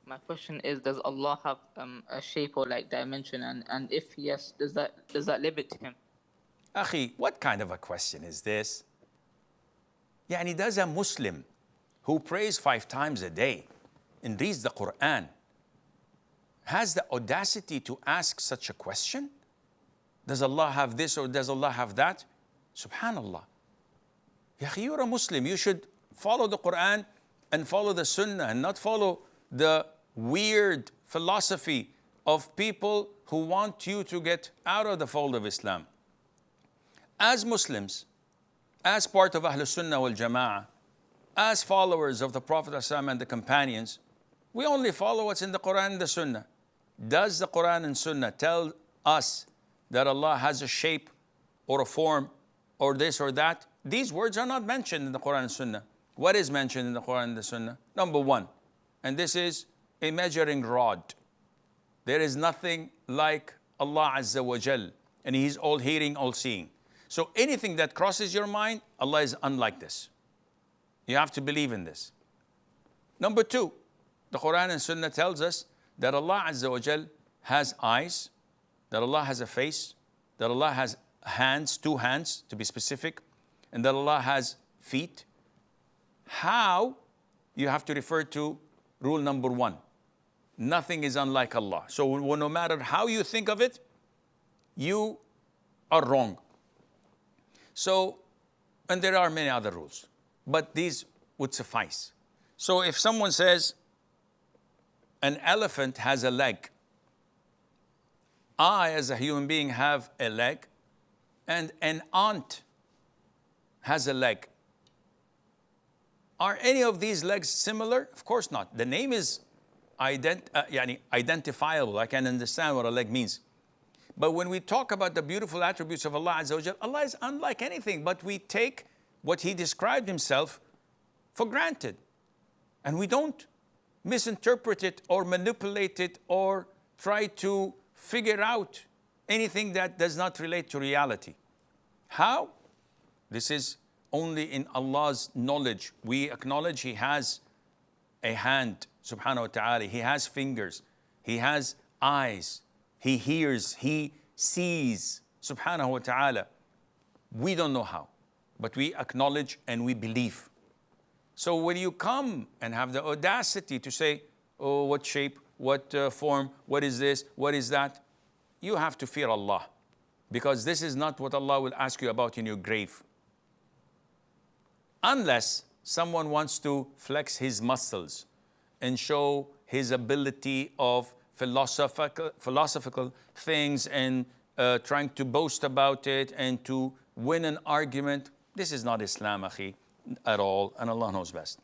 My question is, does Allah have a shape or like dimension? And if yes, does that limit him? Akhi, what kind of a question is this? Yani, does a Muslim who prays 5 times a day and reads the Quran has the audacity to ask such a question? Does Allah have this or does Allah have that? Subhanallah. Ya akhi, you're a Muslim. You should follow the Quran and follow the Sunnah and not follow the weird philosophy of people who want you to get out of the fold of Islam. As Muslims, as part of Ahlul Sunnah wal Jama'ah, as followers of the Prophet ﷺ and the companions, we only follow what's in the Quran and the Sunnah. Does the Quran and Sunnah tell us that Allah has a shape or a form or this or that? These words are not mentioned in the Quran and Sunnah. What is mentioned in the Quran and the Sunnah? Number one, and this is a measuring rod. There is nothing like Allah Azza wa Jal, and He's all hearing, all seeing. So anything that crosses your mind, Allah is unlike this. You have to believe in this. Number two, the Quran and Sunnah tells us that Allah Azza wa Jal has eyes, that Allah has a face, that Allah has hands, 2 hands to be specific, and that Allah has feet. How? You have to refer to rule number 1. Nothing is unlike Allah. So no matter how you think of it, you are wrong. So, and there are many other rules, but these would suffice. So if someone says an elephant has a leg, I as a human being have a leg, and an ant has a leg. Are any of these legs similar? Of course not. The name is identifiable. I can understand what a leg means. But when we talk about the beautiful attributes of Allah Azza wa Jal, Allah is unlike anything, but we take what He described Himself for granted. And we don't misinterpret it or manipulate it or try to figure out anything that does not relate to reality. How? This is only in Allah's knowledge. We acknowledge He has a hand, subhanahu wa ta'ala. He has fingers. He has eyes. He hears. He sees, subhanahu wa ta'ala. We don't know how, but we acknowledge and we believe. So when you come and have the audacity to say, oh, what shape, what form, what is this, what is that? You have to fear Allah, because this is not what Allah will ask you about in your grave. Unless someone wants to flex his muscles and show his ability of philosophical things and trying to boast about it and to win an argument. This is not Islam, akhi, at all, and Allah knows best.